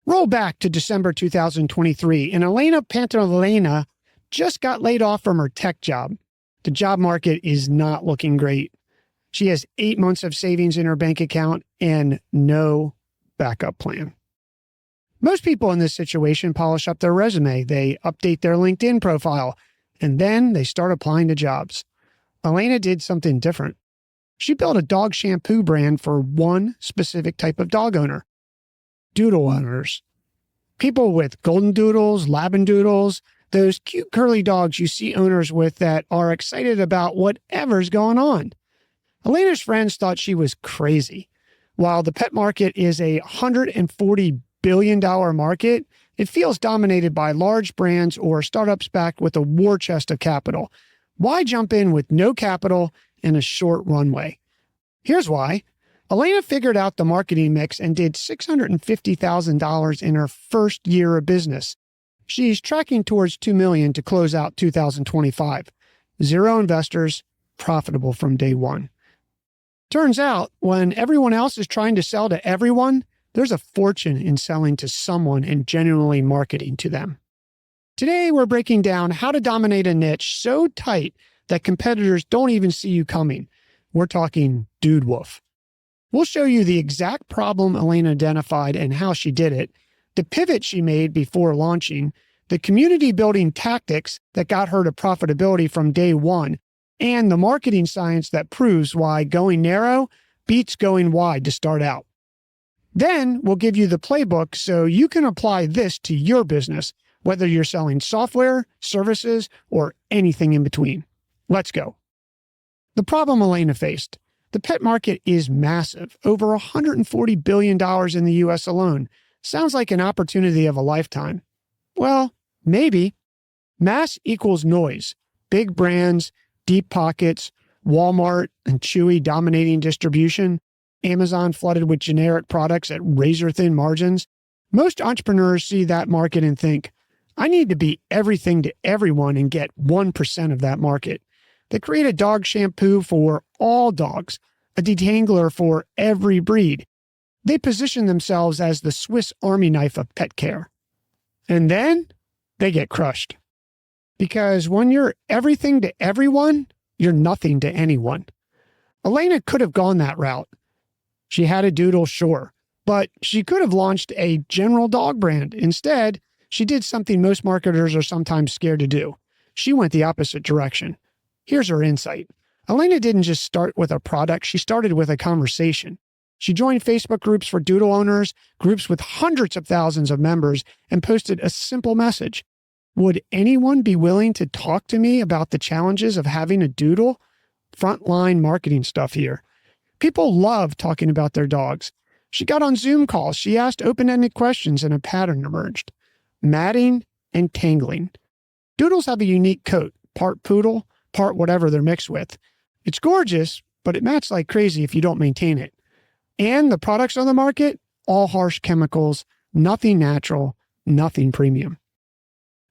Roll back to December 2023, and Elina just got laid off from her tech job. The job market is not looking great. She has 8 months of savings in her bank account and no backup plan. Most people in this situation polish up their resume, they update their LinkedIn profile, and then they start applying to jobs. Elina did something different. She built a dog shampoo brand for one specific type of dog owner: doodle owners. People with golden doodles, labradoodles, those cute curly dogs you see owners with that are excited about whatever's going on. Elina's friends thought she was crazy. While the pet market is a $140 billion market, it feels dominated by large brands or startups backed with a war chest of capital. Why jump in with no capital and a short runway? Here's why. Elina figured out the marketing mix and did $650,000 in her first year of business. She's tracking towards $2 million to close out 2025. 0 investors, profitable from day one. Turns out, when everyone else is trying to sell to everyone, there's a fortune in selling to someone and genuinely marketing to them. Today, we're breaking down how to dominate a niche so tight that competitors don't even see you coming. We're talking Dood Woof. We'll show you the exact problem Elina identified and how she did it, the pivot she made before launching, the community building tactics that got her to profitability from day one, and the marketing science that proves why going narrow beats going wide to start out. Then we'll give you the playbook so you can apply this to your business, whether you're selling software, services, or anything in between. Let's go. The problem Elina faced. The pet market is massive, over $140 billion in the US alone. Sounds like an opportunity of a lifetime. Well, maybe. Mass equals noise. Big brands, deep pockets, Walmart and Chewy dominating distribution, Amazon flooded with generic products at razor-thin margins. Most entrepreneurs see that market and think, I need to be everything to everyone and get 1% of that market. They create a dog shampoo for all dogs, a detangler for every breed. They position themselves as the Swiss Army knife of pet care. And then they get crushed. Because when you're everything to everyone, you're nothing to anyone. Elina could have gone that route. She had a doodle, sure, but she could have launched a general dog brand. Instead, she did something most marketers are sometimes scared to do. She went the opposite direction. Here's her insight. Elina didn't just start with a product, she started with a conversation. She joined Facebook groups for doodle owners, groups with hundreds of thousands of members, and posted a simple message. Would anyone be willing to talk to me about the challenges of having a doodle? Frontline marketing stuff here. People love talking about their dogs. She got on Zoom calls. She asked open-ended questions and a pattern emerged. Matting and tangling. Doodles have a unique coat, part poodle, part whatever they're mixed with. It's gorgeous, but it mats like crazy if you don't maintain it. And the products on the market, all harsh chemicals, nothing natural, nothing premium.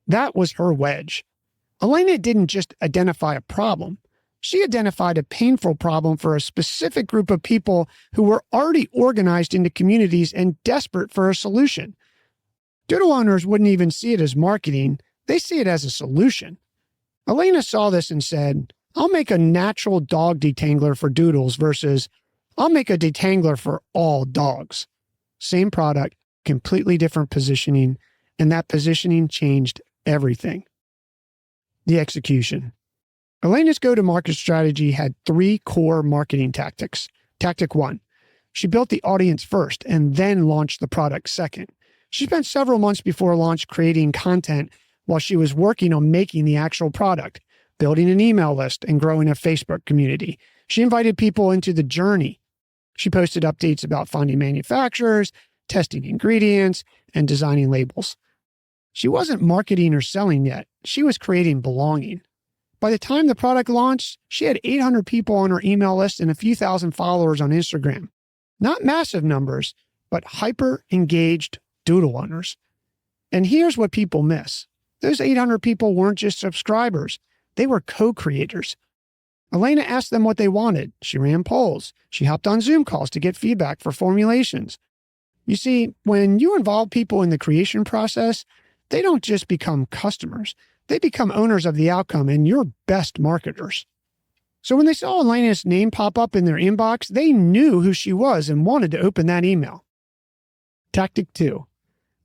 That was her wedge. Elina didn't just identify a problem. She identified a painful problem for a specific group of people who were already organized into communities and desperate for a solution. Doodle owners wouldn't even see it as marketing. They see it as a solution. Elina saw this and said, I'll make a natural dog detangler for doodles versus I'll make a detangler for all dogs. Same product, completely different positioning, and that positioning changed everything. The execution. Elina's go-to-market strategy had 3 core marketing tactics. Tactic 1, she built the audience first and then launched the product second. She spent several months before launch creating content while she was working on making the actual product, building an email list and growing a Facebook community. She invited people into the journey. She posted updates about finding manufacturers, testing ingredients, and designing labels. She wasn't marketing or selling yet. She was creating belonging. By the time the product launched, she had 800 people on her email list and a few thousand followers on Instagram. Not massive numbers, but hyper-engaged doodle owners. And here's what people miss. Those 800 people weren't just subscribers. They were co-creators. Elina asked them what they wanted. She ran polls. She hopped on Zoom calls to get feedback for formulations. You see, when you involve people in the creation process, they don't just become customers. They become owners of the outcome and your best marketers. So when they saw Elena's name pop up in their inbox, they knew who she was and wanted to open that email. Tactic 2.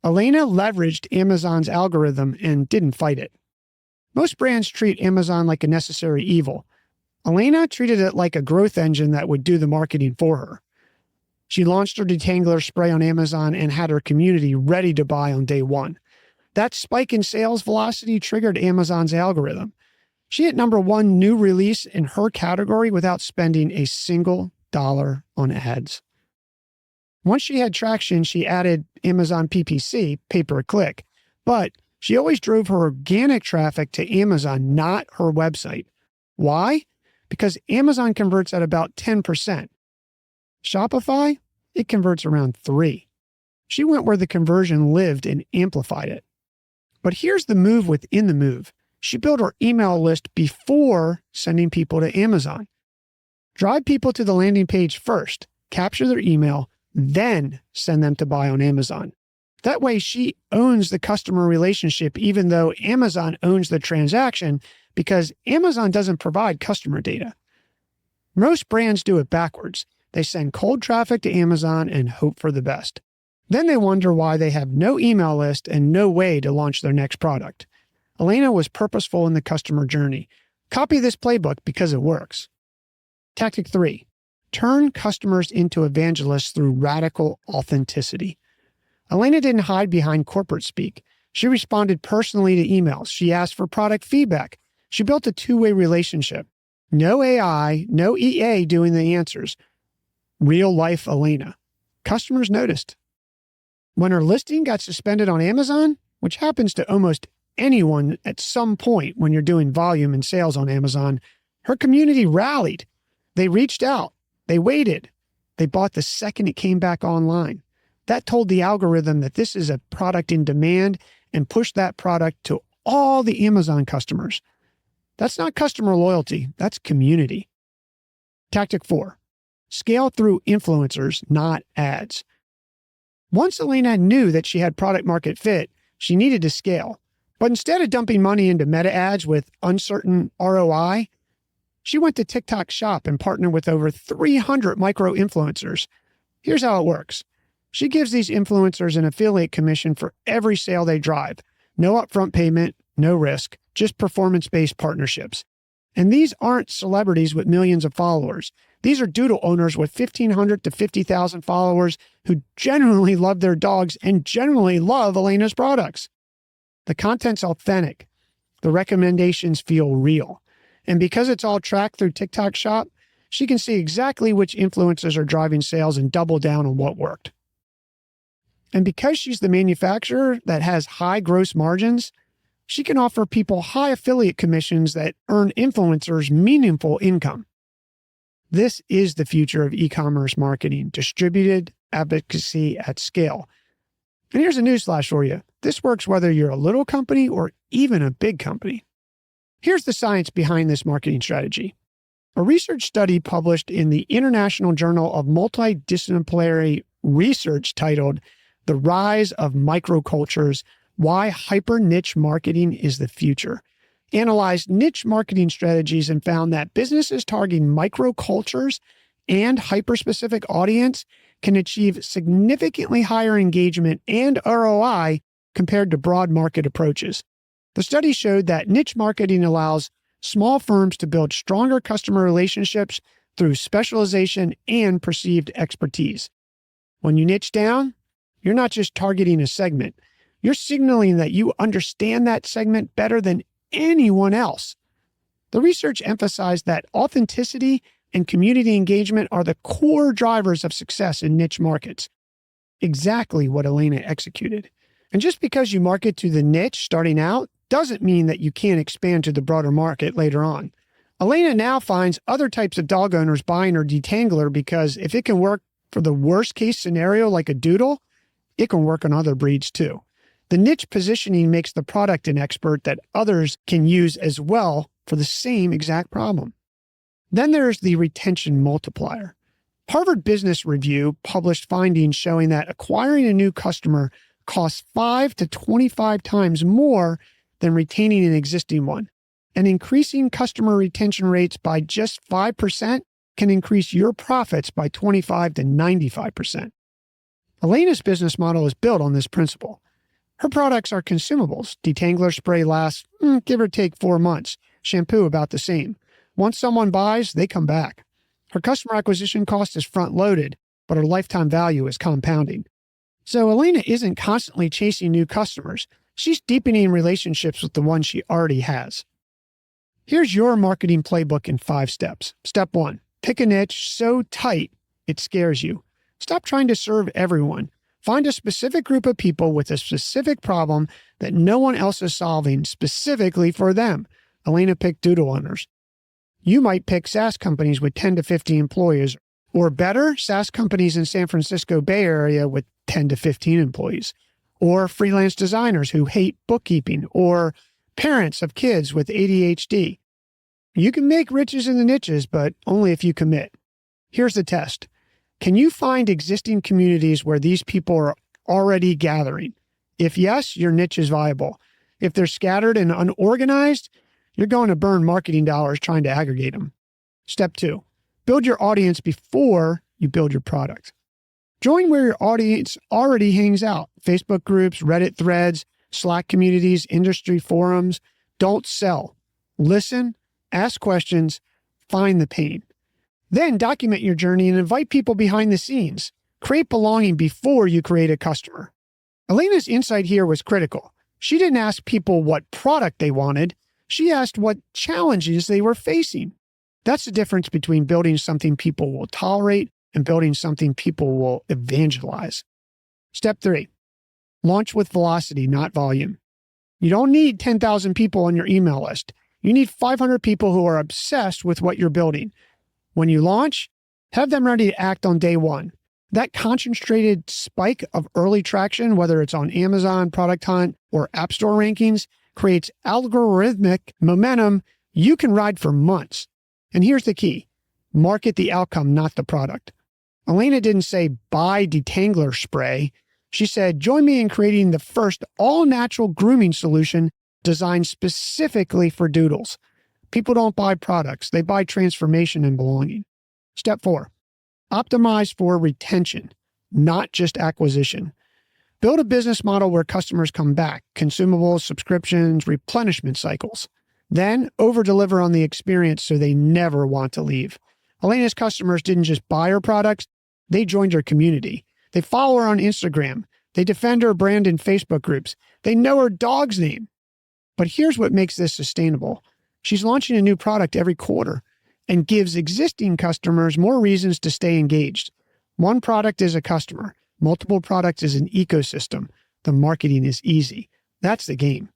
Elina leveraged Amazon's algorithm and didn't fight it. Most brands treat Amazon like a necessary evil. Elina treated it like a growth engine that would do the marketing for her. She launched her detangler spray on Amazon and had her community ready to buy on day one. That spike in sales velocity triggered Amazon's algorithm. She hit #1 new release in her category without spending a single dollar on ads. Once she had traction, she added Amazon PPC, pay-per-click, but she always drove her organic traffic to Amazon, not her website. Why? Because Amazon converts at about 10%. Shopify, it converts around 3%. She went where the conversion lived and amplified it. But here's the move within the move. She built her email list before sending people to Amazon. Drive people to the landing page first, capture their email, then send them to buy on Amazon. That way she owns the customer relationship even though Amazon owns the transaction because Amazon doesn't provide customer data. Most brands do it backwards. They send cold traffic to Amazon and hope for the best. Then they wonder why they have no email list and no way to launch their next product. Elina was purposeful in the customer journey. Copy this playbook because it works. Tactic 3. Turn customers into evangelists through radical authenticity. Elina didn't hide behind corporate speak. She responded personally to emails. She asked for product feedback. She built a two-way relationship. No AI, no EA doing the answers. Real life Elina. Customers noticed. When her listing got suspended on Amazon, which happens to almost anyone at some point when you're doing volume and sales on Amazon, her community rallied. They reached out. They waited. They bought the second it came back online. That told the algorithm that this is a product in demand and pushed that product to all the Amazon customers. That's not customer loyalty. That's community. Tactic 4. Scale through influencers, not ads. Once Elina knew that she had product market fit, she needed to scale. But instead of dumping money into meta ads with uncertain ROI, she went to TikTok Shop and partnered with over 300 micro influencers. Here's how it works. She gives these influencers an affiliate commission for every sale they drive. No upfront payment, no risk, just performance-based partnerships. And these aren't celebrities with millions of followers. These are doodle owners with 1,500 to 50,000 followers who genuinely love their dogs and genuinely love Elina's products. The content's authentic. The recommendations feel real. And because it's all tracked through TikTok Shop, she can see exactly which influencers are driving sales and double down on what worked. And because she's the manufacturer that has high gross margins, she can offer people high affiliate commissions that earn influencers meaningful income. This is the future of e-commerce marketing, distributed advocacy at scale. And here's a newsflash for you. This works whether you're a little company or even a big company. Here's the science behind this marketing strategy. A research study published in the International Journal of Multidisciplinary Research titled The Rise of Microcultures, Why Hyper-Niche Marketing is the Future, analyzed niche marketing strategies and found that businesses targeting microcultures and hyper-specific audience can achieve significantly higher engagement and ROI compared to broad market approaches. The study showed that niche marketing allows small firms to build stronger customer relationships through specialization and perceived expertise. When you niche down, you're not just targeting a segment. You're signaling that you understand that segment better than anyone else. The research emphasized that authenticity and community engagement are the core drivers of success in niche markets. Exactly what Elina executed. And just because you market to the niche starting out doesn't mean that you can't expand to the broader market later on. Elina now finds other types of dog owners buying her detangler because if it can work for the worst case scenario like a doodle, it can work on other breeds too. The niche positioning makes the product an expert that others can use as well for the same exact problem. Then there's the retention multiplier. Harvard Business Review published findings showing that acquiring a new customer costs 5 to 25 times more than retaining an existing one. And increasing customer retention rates by just 5% can increase your profits by 25 to 95%. Elina's business model is built on this principle. Her products are consumables. Detangler spray lasts, give or take 4 months. Shampoo about the same. Once someone buys, they come back. Her customer acquisition cost is front-loaded, but her lifetime value is compounding. So Elina isn't constantly chasing new customers. She's deepening relationships with the ones she already has. Here's your marketing playbook in 5 steps. Step 1, pick a niche so tight it scares you. Stop trying to serve everyone. Find a specific group of people with a specific problem that no one else is solving specifically for them. Elina picked doodle owners. You might pick SaaS companies with 10 to 50 employees, or better, SaaS companies in San Francisco Bay Area with 10 to 15 employees, or freelance designers who hate bookkeeping, or parents of kids with ADHD. You can make riches in the niches, but only if you commit. Here's the test. Can you find existing communities where these people are already gathering? If yes, your niche is viable. If they're scattered and unorganized, you're going to burn marketing dollars trying to aggregate them. Step 2, build your audience before you build your product. Join where your audience already hangs out. Facebook groups, Reddit threads, Slack communities, industry forums. Don't sell. Listen, ask questions, find the pain. Then document your journey and invite people behind the scenes. Create belonging before you create a customer. Elina's insight here was critical. She didn't ask people what product they wanted. She asked what challenges they were facing. That's the difference between building something people will tolerate and building something people will evangelize. Step 3, launch with velocity, not volume. You don't need 10,000 people on your email list. You need 500 people who are obsessed with what you're building. When you launch, have them ready to act on day 1. That concentrated spike of early traction, whether it's on Amazon, Product Hunt, or App Store rankings, creates algorithmic momentum you can ride for months. And here's the key. Market the outcome, not the product. Elina didn't say, buy detangler spray. She said, join me in creating the first all-natural grooming solution designed specifically for doodles. People don't buy products. They buy transformation and belonging. Step 4, optimize for retention, not just acquisition. Build a business model where customers come back, consumables, subscriptions, replenishment cycles. Then over-deliver on the experience so they never want to leave. Elina's customers didn't just buy her products, they joined her community. They follow her on Instagram. They defend her brand in Facebook groups. They know her dog's name. But here's what makes this sustainable. She's launching a new product every quarter and gives existing customers more reasons to stay engaged. One product is a customer. Multiple products is an ecosystem. The marketing is easy. That's the game.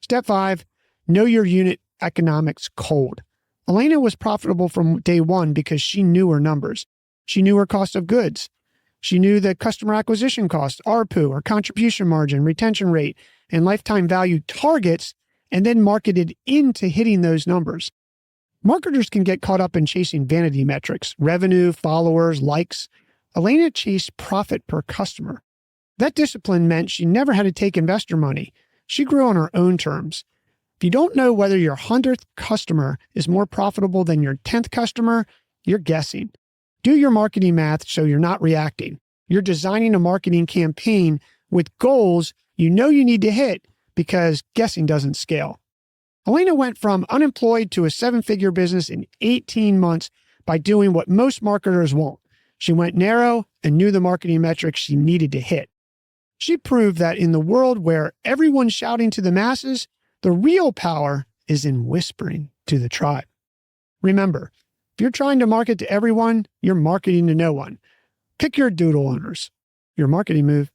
Step 5, know your unit economics cold. Elina was profitable from day 1 because she knew her numbers. She knew her cost of goods. She knew the customer acquisition cost, ARPU, or contribution margin, retention rate, and lifetime value targets, and then marketed into hitting those numbers. Marketers can get caught up in chasing vanity metrics, revenue, followers, likes. Elina chased profit per customer. That discipline meant she never had to take investor money. She grew on her own terms. If you don't know whether your 100th customer is more profitable than your 10th customer, you're guessing. Do your marketing math so you're not reacting. You're designing a marketing campaign with goals you know you need to hit because guessing doesn't scale. Elina went from unemployed to a 7-figure business in 18 months by doing what most marketers won't. She went narrow and knew the marketing metrics she needed to hit. She proved that in the world where everyone's shouting to the masses, the real power is in whispering to the tribe. Remember, if you're trying to market to everyone, you're marketing to no one. Pick your doodle owners. Your marketing move.